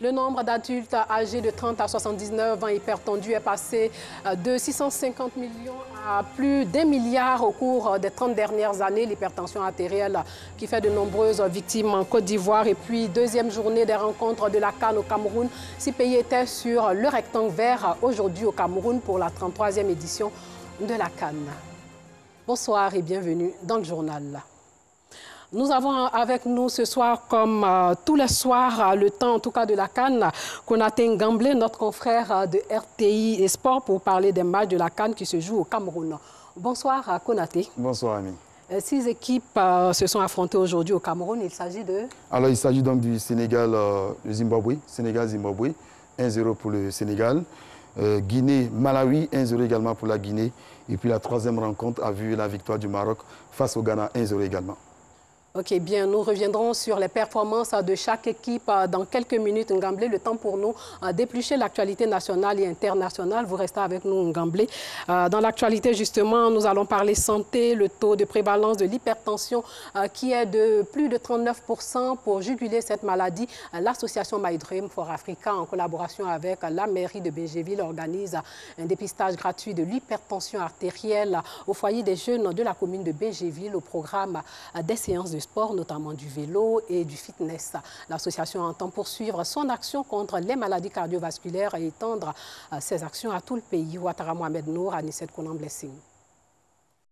Le nombre d'adultes âgés de 30 à 79 ans hypertendus est passé de 650 millions à plus d'1 milliard au cours des 30 dernières années. L'hypertension artérielle qui fait de nombreuses victimes en Côte d'Ivoire. Et puis, deuxième journée des rencontres de la CAN au Cameroun. 6 pays étaient sur le rectangle vert aujourd'hui au Cameroun pour la 33e édition de la CAN. Bonsoir et bienvenue dans le journal. Nous avons avec nous ce soir, comme tous les soirs, le temps en tout cas de la CAN, Konaté Ngamblé, notre confrère de RTI et Sport, pour parler des matchs de la CAN qui se jouent au Cameroun. Bonsoir Konaté. Bonsoir Ami. 6 équipes se sont affrontées aujourd'hui au Cameroun. Il s'agit de... Alors il s'agit donc du Sénégal, le Zimbabwe, Sénégal-Zimbabwe, 1-0 pour le Sénégal. Guinée-Malawi, 1-0 également pour la Guinée. Et puis la troisième rencontre a vu la victoire du Maroc face au Ghana, 1-0 également. Ok, bien, nous reviendrons sur les performances de chaque équipe dans quelques minutes. Ngamblé, le temps pour nous d'éplucher l'actualité nationale et internationale. Vous restez avec nous, Ngamblé. Dans l'actualité, justement, nous allons parler santé, le taux de prévalence de l'hypertension qui est de plus de 39%. Pour juguler cette maladie, l'association My Dream for Africa, en collaboration avec la mairie de Béjéville, organise un dépistage gratuit de l'hypertension artérielle au foyer des jeunes de la commune de Béjéville au programme des séances de sport, notamment du vélo et du fitness. L'association entend poursuivre son action contre les maladies cardiovasculaires et étendre ses actions à tout le pays. Ouattara Mohamed Nour, Anissette Konan-Blessing.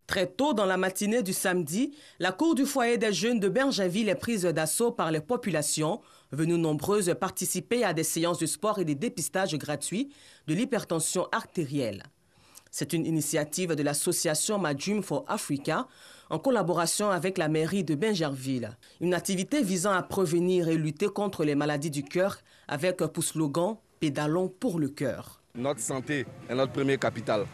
Très tôt dans la matinée du samedi, la cour du foyer des jeunes de Bergenville est prise d'assaut par les populations, venues nombreuses participer à des séances de sport et des dépistages gratuits de l'hypertension artérielle. C'est une initiative de l'association My Dream for Africa en collaboration avec la mairie de Bergenville. Une activité visant à prévenir et lutter contre les maladies du cœur avec pour slogan « Pédalons pour le cœur ». Notre santé est notre premier capital.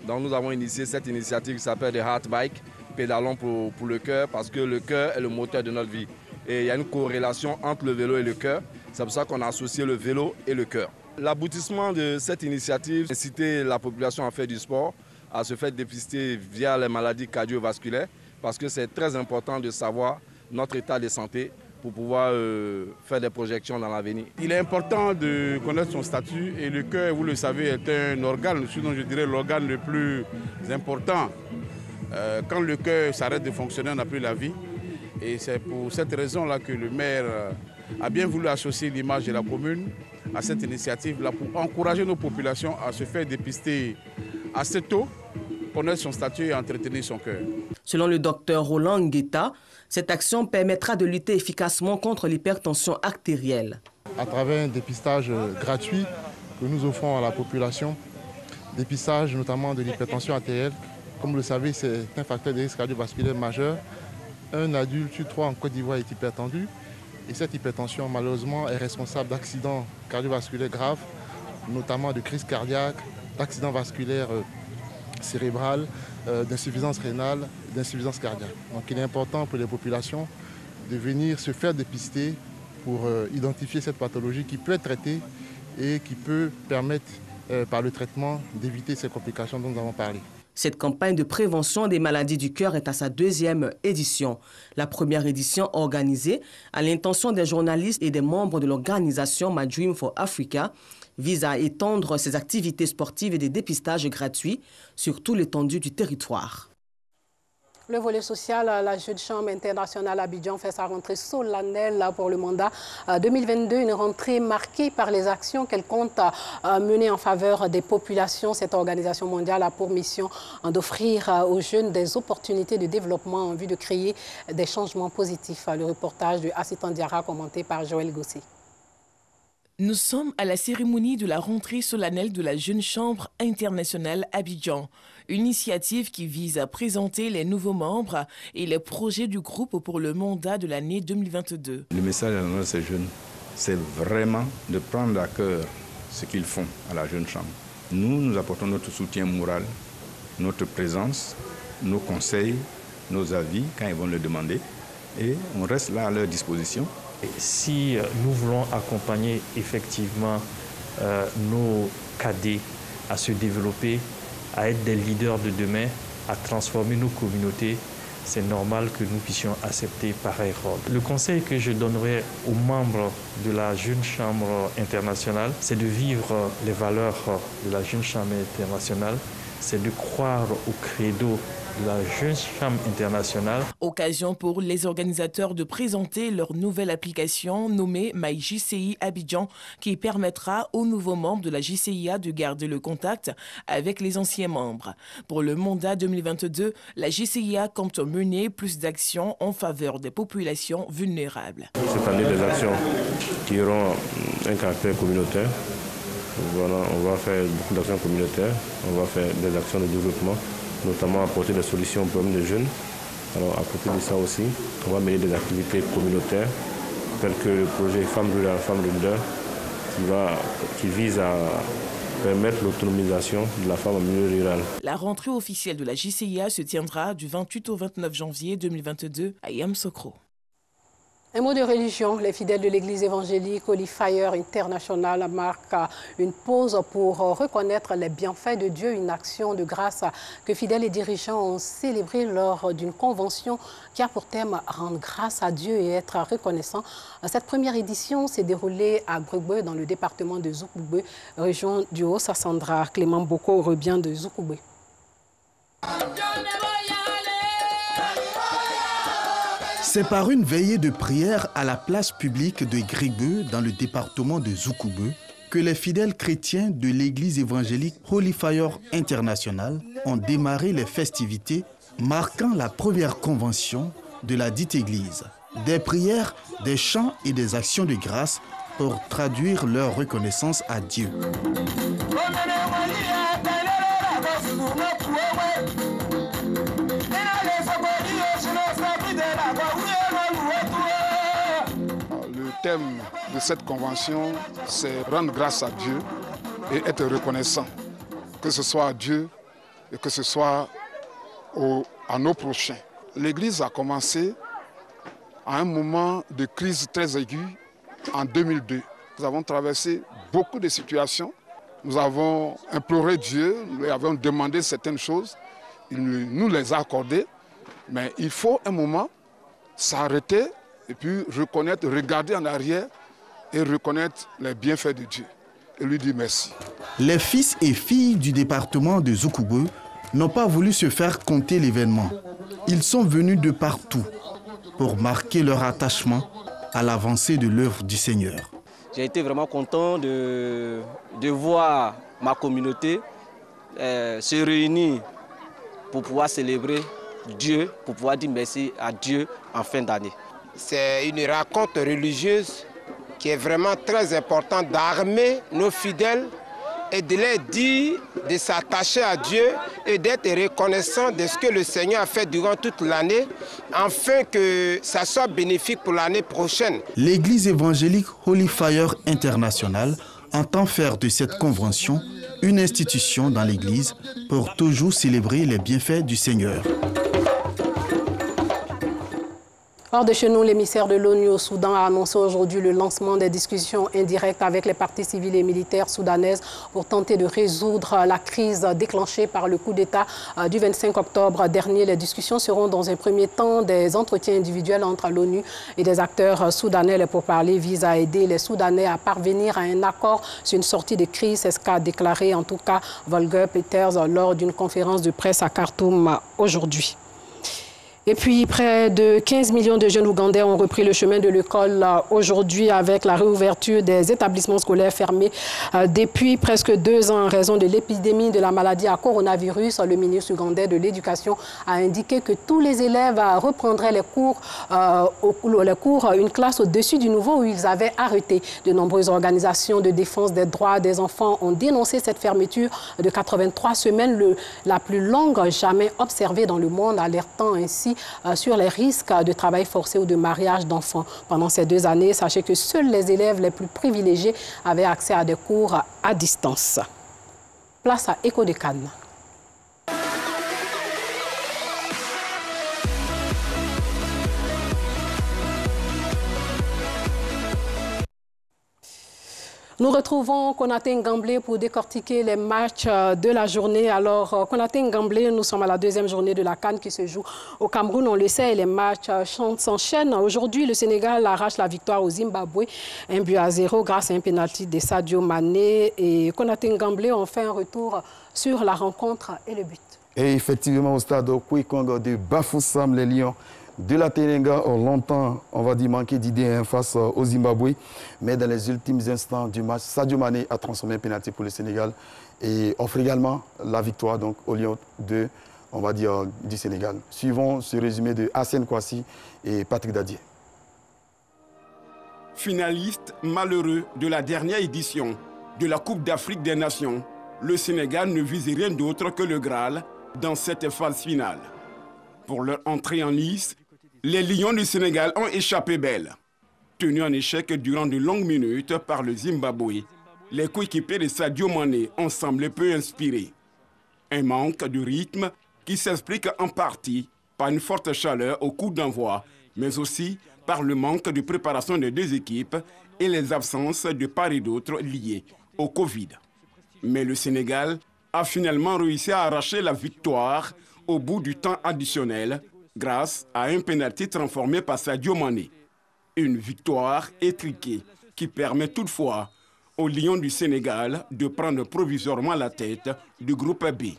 Donc nous avons initié cette initiative qui s'appelle The Heart Bike, Pédalons pour le cœur, parce que le cœur est le moteur de notre vie. Et il y a une corrélation entre le vélo et le cœur. C'est pour ça qu'on a associé le vélo et le cœur. L'aboutissement de cette initiative, c'est inciter la population à faire du sport, à se faire dépister via les maladies cardiovasculaires, parce que c'est très important de savoir notre état de santé pour pouvoir faire des projections dans l'avenir. Il est important de connaître son statut et le cœur, vous le savez, est un organe, sinon je dirais l'organe le plus important. Quand le cœur s'arrête de fonctionner, on n'a plus la vie. Et c'est pour cette raison-là que le maire a bien voulu associer l'image de la commune à cette initiative-là pour encourager nos populations à se faire dépister assez tôt, connaître son statut et entretenir son cœur. Selon le docteur Roland Ngueta, cette action permettra de lutter efficacement contre l'hypertension artérielle. À travers un dépistage gratuit que nous offrons à la population, dépistage notamment de l'hypertension artérielle, comme vous le savez, c'est un facteur de risque cardiovasculaire majeur. Un adulte sur 3 en Côte d'Ivoire est hypertendu. Et cette hypertension, malheureusement, est responsable d'accidents cardiovasculaires graves, notamment de crises cardiaques, d'accidents vasculaires cérébrales, d'insuffisance rénale, d'insuffisance cardiaque. Donc il est important pour les populations de venir se faire dépister pour identifier cette pathologie qui peut être traitée et qui peut permettre par le traitement d'éviter ces complications dont nous avons parlé. Cette campagne de prévention des maladies du cœur est à sa 2e édition. La première édition organisée à l'intention des journalistes et des membres de l'organisation My Dream for Africa vise à étendre ses activités sportives et des dépistages gratuits sur tout l'étendue du territoire. Le volet social, la Jeune Chambre internationale Abidjan fait sa rentrée solennelle pour le mandat 2022, une rentrée marquée par les actions qu'elle compte mener en faveur des populations. Cette organisation mondiale a pour mission d'offrir aux jeunes des opportunités de développement en vue de créer des changements positifs. Le reportage de Assitan Diarra commenté par Joël Gossi. Nous sommes à la cérémonie de la rentrée solennelle de la Jeune Chambre internationale Abidjan, une initiative qui vise à présenter les nouveaux membres et les projets du groupe pour le mandat de l'année 2022. Le message de ces jeunes, c'est vraiment de prendre à cœur ce qu'ils font à la Jeune Chambre. Nous apportons notre soutien moral, notre présence, nos conseils, nos avis quand ils vont le demander et on reste là à leur disposition. Si nous voulons accompagner effectivement nos cadets à se développer, à être des leaders de demain, à transformer nos communautés, c'est normal que nous puissions accepter pareil rôle. Le conseil que je donnerai aux membres de la Jeune Chambre internationale, c'est de vivre les valeurs de la Jeune Chambre internationale, c'est de croire au credo de la Jeune Chambre internationale. Occasion pour les organisateurs de présenter leur nouvelle application nommée MyJCI Abidjan qui permettra aux nouveaux membres de la JCIA de garder le contact avec les anciens membres. Pour le mandat 2022, la JCIA compte mener plus d'actions en faveur des populations vulnérables. Cette année, des actions qui auront un caractère communautaire. Voilà, on va faire beaucoup d'actions communautaires, on va faire des actions de développement, notamment apporter des solutions aux problèmes des jeunes. Alors à côté de ça aussi, on va mener des activités communautaires telles que le projet Femmes Rurales, Femmes Leaders qui vise à permettre l'autonomisation de la femme en milieu rural. La rentrée officielle de la JCIA se tiendra du 28 au 29 janvier 2022 à Yamoussoukro. Un mot de religion, les fidèles de l'église évangélique Holy Fire International marquent une pause pour reconnaître les bienfaits de Dieu, une action de grâce que fidèles et dirigeants ont célébrée lors d'une convention qui a pour thème rendre grâce à Dieu et être reconnaissant. Cette première édition s'est déroulée à Grebe dans le département de Zoukoubé, région du Haut-Sassandra. Clément Boko revient de Zoukoubé. C'est par une veillée de prière à la place publique de Grebe, dans le département de Zoukoubé, que les fidèles chrétiens de l'église évangélique Holy Fire International ont démarré les festivités marquant la première convention de la dite église. Des prières, des chants et des actions de grâce pour traduire leur reconnaissance à Dieu. Le thème de cette convention, c'est rendre grâce à Dieu et être reconnaissant, que ce soit à Dieu et que ce soit à nos prochains. L'Église a commencé à un moment de crise très aiguë en 2002. Nous avons traversé beaucoup de situations. Nous avons imploré Dieu, nous lui avons demandé certaines choses. Il nous les a accordées. Mais il faut un moment s'arrêter et puis reconnaître, regarder en arrière et reconnaître les bienfaits de Dieu et lui dire merci. Les fils et filles du département de Zoukoubé n'ont pas voulu se faire compter l'événement. Ils sont venus de partout pour marquer leur attachement à l'avancée de l'œuvre du Seigneur. J'ai été vraiment content de voir ma communauté se réunir pour pouvoir célébrer Dieu, pour pouvoir dire merci à Dieu en fin d'année. C'est une rencontre religieuse qui est vraiment très importante d'armer nos fidèles et de leur dire de s'attacher à Dieu et d'être reconnaissant de ce que le Seigneur a fait durant toute l'année, afin que ça soit bénéfique pour l'année prochaine. L'église évangélique Holy Fire International entend faire de cette convention une institution dans l'église pour toujours célébrer les bienfaits du Seigneur. Hors de chez nous, l'émissaire de l'ONU au Soudan a annoncé aujourd'hui le lancement des discussions indirectes avec les parties civiles et militaires soudanaises pour tenter de résoudre la crise déclenchée par le coup d'État du 25 octobre dernier. Les discussions seront dans un premier temps des entretiens individuels entre l'ONU et des acteurs soudanais. Les pourparlers visent à aider les Soudanais à parvenir à un accord sur une sortie de crise. C'est ce qu'a déclaré en tout cas Volker Peters lors d'une conférence de presse à Khartoum aujourd'hui. Et puis, près de 15 millions de jeunes Ougandais ont repris le chemin de l'école aujourd'hui avec la réouverture des établissements scolaires fermés depuis presque 2 ans en raison de l'épidémie de la maladie à coronavirus. Le ministre ougandais de l'Éducation a indiqué que tous les élèves reprendraient les cours, une classe au-dessus du niveau où ils avaient arrêté. De nombreuses organisations de défense des droits des enfants ont dénoncé cette fermeture de 83 semaines, la plus longue jamais observée dans le monde, alertant ainsi sur les risques de travail forcé ou de mariage d'enfants. Pendant ces 2 années, sachez que seuls les élèves les plus privilégiés avaient accès à des cours à distance. Place à Écho de Cannes. Nous retrouvons Konaté Ngamblé pour décortiquer les matchs de la journée. Alors, Konaté Ngamblé, nous sommes à la deuxième journée de la CAN qui se joue au Cameroun. On le sait, les matchs s'enchaînent. Aujourd'hui, le Sénégal arrache la victoire au Zimbabwe, 1-0 grâce à un pénalty de Sadio Mané. Et Konaté Ngamblé ont fait un retour sur la rencontre et le but. Et effectivement, au stade Kwekong de Bafoussam, les Lions de la Teranga ont longtemps, on va dire, manqué d'idées face au Zimbabwe. Mais dans les ultimes instants du match, Sadio Mané a transformé un pénalty pour le Sénégal et offre également la victoire donc, aux Lions on va dire, du Sénégal. Suivons ce résumé de Hassen Kwasi et Patrick Dadier. Finaliste malheureux de la dernière édition de la Coupe d'Afrique des Nations, le Sénégal ne vise rien d'autre que le Graal dans cette phase finale. Pour leur entrée en lice, les Lions du Sénégal ont échappé belle. Tenus en échec durant de longues minutes par le Zimbabwe, les coéquipiers de Sadio Mané ont semblé peu inspirés. Un manque de rythme qui s'explique en partie par une forte chaleur au coup d'envoi, mais aussi par le manque de préparation des deux équipes et les absences de part et d'autre liées au Covid. Mais le Sénégal a finalement réussi à arracher la victoire au bout du temps additionnel grâce à un pénalty transformé par Sadio Mané. Une victoire étriquée qui permet toutefois aux Lions du Sénégal de prendre provisoirement la tête du groupe B.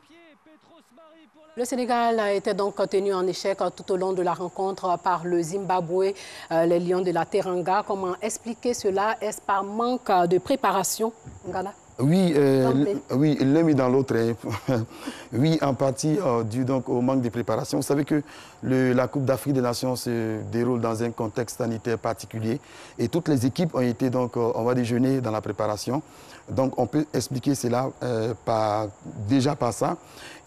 Le Sénégal a été donc tenu en échec tout au long de la rencontre par le Zimbabwe, les Lions de la Teranga. Comment expliquer cela? Est-ce par manque de préparation, Ngana? Oui, oui, l'un mis dans l'autre. Oui, en partie dû donc au manque de préparation. Vous savez que la Coupe d'Afrique des Nations se déroule dans un contexte sanitaire particulier et toutes les équipes ont été donc, on va dire, jeûner dans la préparation. Donc on peut expliquer cela déjà par ça.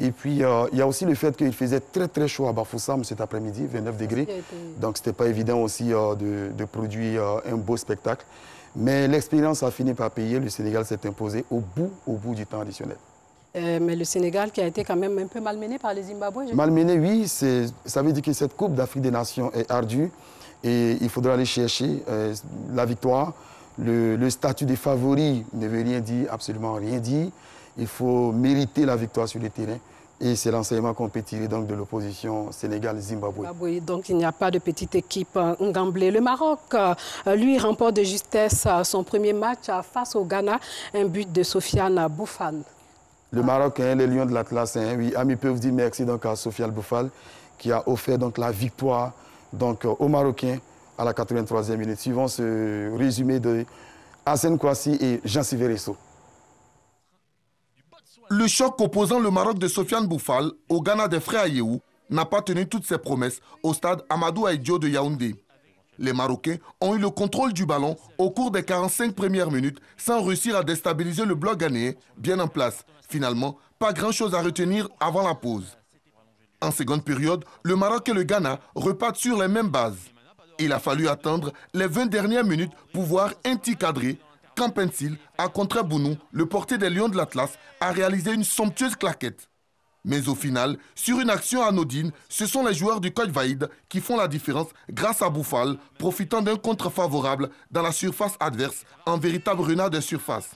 Et puis il y a aussi le fait qu'il faisait très chaud à Bafoussam cet après-midi, 29 degrés. Donc ce n'était pas évident aussi de produire un beau spectacle. Mais l'expérience a fini par payer. Le Sénégal s'est imposé au bout du temps additionnel. Mais le Sénégal qui a été quand même un peu malmené par les Zimbabwe. Malmené, oui. Ça veut dire que cette Coupe d'Afrique des Nations est ardue et il faudra aller chercher la victoire. Le statut de favori ne veut rien dire, absolument rien dire. Il faut mériter la victoire sur le terrain. Et c'est l'enseignement qu'on peut tirer donc de l'opposition Sénégal-Zimbabwe. Oui, donc il n'y a pas de petite équipe Ngamblé. Le Maroc, lui, remporte de justesse son premier match face au Ghana, un but de Sofiane Boufal. Le Maroc, les Lions de l'Atlas, oui, amis peuvent dire merci donc à Sofiane Boufal qui a offert donc la victoire donc, aux Marocains à la 83e minute. Suivant ce résumé de Hassen Kwasi et Jean-Sylvain Resso. Le choc opposant le Maroc de Sofiane Boufal au Ghana des frères Ayew n'a pas tenu toutes ses promesses au stade Amadou Ahidjo de Yaoundé. Les Marocains ont eu le contrôle du ballon au cours des 45 premières minutes sans réussir à déstabiliser le bloc ghanéen bien en place. Finalement, pas grand-chose à retenir avant la pause. En seconde période, le Maroc et le Ghana repartent sur les mêmes bases. Il a fallu attendre les 20 dernières minutes pour voir Inti cadrer. Campensil a contré Bounou, le portier des Lions de l'Atlas, a réalisé une somptueuse claquette. Mais au final, sur une action anodine, ce sont les joueurs du Coach Vaïd qui font la différence grâce à Boufal, profitant d'un contre favorable dans la surface adverse, en véritable renard de surface.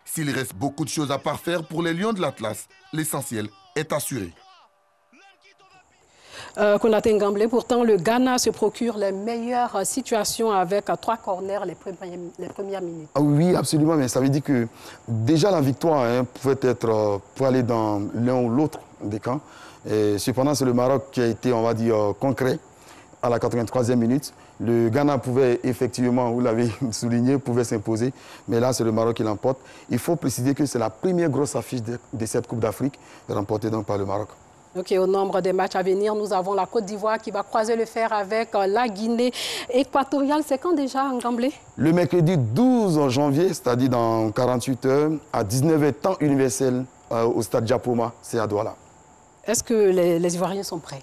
S'il reste beaucoup de choses à parfaire pour les Lions de l'Atlas, l'essentiel est assuré. Konaté Ngamblé, pourtant le Ghana se procure les meilleures situations avec 3 corners les premières minutes. Oui, absolument, mais ça veut dire que déjà la victoire pouvait être pour aller dans l'un ou l'autre des camps. Et cependant, c'est le Maroc qui a été, on va dire, concret à la 83e minute. Le Ghana pouvait effectivement, vous l'avez souligné, pouvait s'imposer, mais là c'est le Maroc qui l'emporte. Il faut préciser que c'est la première grosse affiche de cette Coupe d'Afrique remportée donc par le Maroc. Ok, au nombre des matchs à venir, nous avons la Côte d'Ivoire qui va croiser le fer avec la Guinée équatoriale. C'est quand déjà, Ngamblé? Le mercredi 12 janvier, c'est-à-dire dans 48 heures, à 19h temps universel au stade Diapoma, c'est à Douala. Est-ce que les Ivoiriens sont prêts?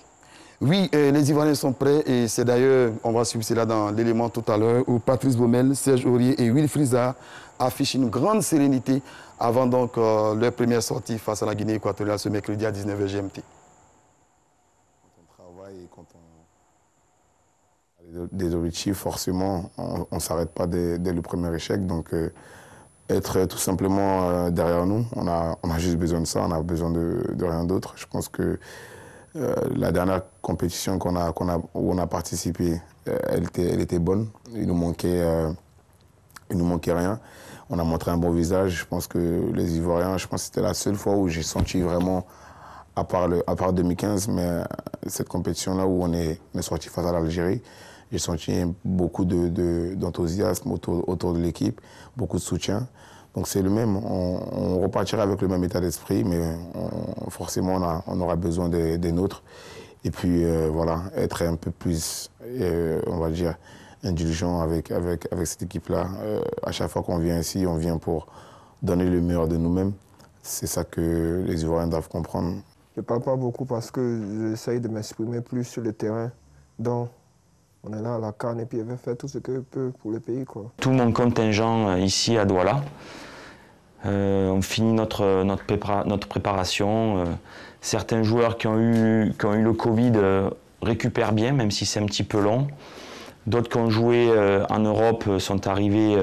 Oui, les Ivoiriens sont prêts et c'est d'ailleurs, on va suivre cela dans l'élément tout à l'heure, où Patrice Baumel, Serge Aurier et Wilfried Zaha affichent une grande sérénité avant donc leur première sortie face à la Guinée équatoriale ce mercredi à 19h GMT. Des objectifs, forcément, on ne s'arrête pas dès le premier échec. Donc, être tout simplement derrière nous. On a juste besoin de ça, on a besoin de rien d'autre. Je pense que la dernière compétition où on a participé, elle était bonne. Il nous manquait rien. On a montré un bon visage. Je pense que les Ivoiriens, je pense que c'était la seule fois où j'ai senti vraiment, à part 2015, mais cette compétition-là où on est sorti face à l'Algérie, j'ai senti beaucoup d'enthousiasme autour de l'équipe, beaucoup de soutien. Donc c'est le même, on repartira avec le même état d'esprit, mais forcément on aura besoin des nôtres. Et puis voilà, être un peu plus, on va dire, indulgent avec cette équipe-là. À chaque fois qu'on vient ici, on vient pour donner le meilleur de nous-mêmes. C'est ça que les Ivoiriens doivent comprendre. Je ne parle pas beaucoup parce que j'essaye de m'exprimer plus sur le terrain. Donc, on est là à la CAN et puis je vais faire tout ce que je peux pour le pays, quoi. Tout mon contingent ici à Douala, on finit notre préparation. Certains joueurs qui ont eu le Covid récupèrent bien, même si c'est un petit peu long. D'autres qui ont joué en Europe sont arrivés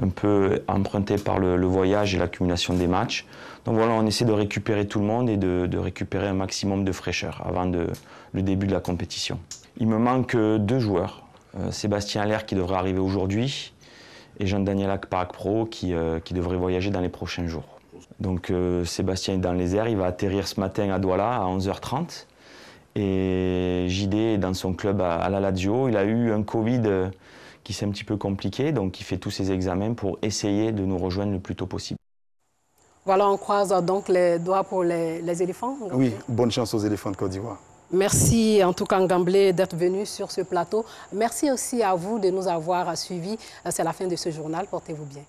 un peu empruntés par le voyage et l'accumulation des matchs. Donc voilà, on essaie de récupérer tout le monde et de récupérer un maximum de fraîcheur avant le début de la compétition. Il me manque 2 joueurs. Sébastien Allaire qui devrait arriver aujourd'hui et Jean-Daniel Akparak-Pro qui devrait voyager dans les prochains jours. Donc Sébastien est dans les airs, il va atterrir ce matin à Douala à 11h30. Et JD est dans son club à la Lazio. Il a eu un Covid qui s'est un petit peu compliqué, donc il fait tous ses examens pour essayer de nous rejoindre le plus tôt possible. Voilà, on croise donc les doigts pour les éléphants. Oui, bonne chance aux éléphants de Côte d'Ivoire. Merci en tout cas Ngamblé d'être venu sur ce plateau. Merci aussi à vous de nous avoir suivis. C'est la fin de ce journal. Portez-vous bien.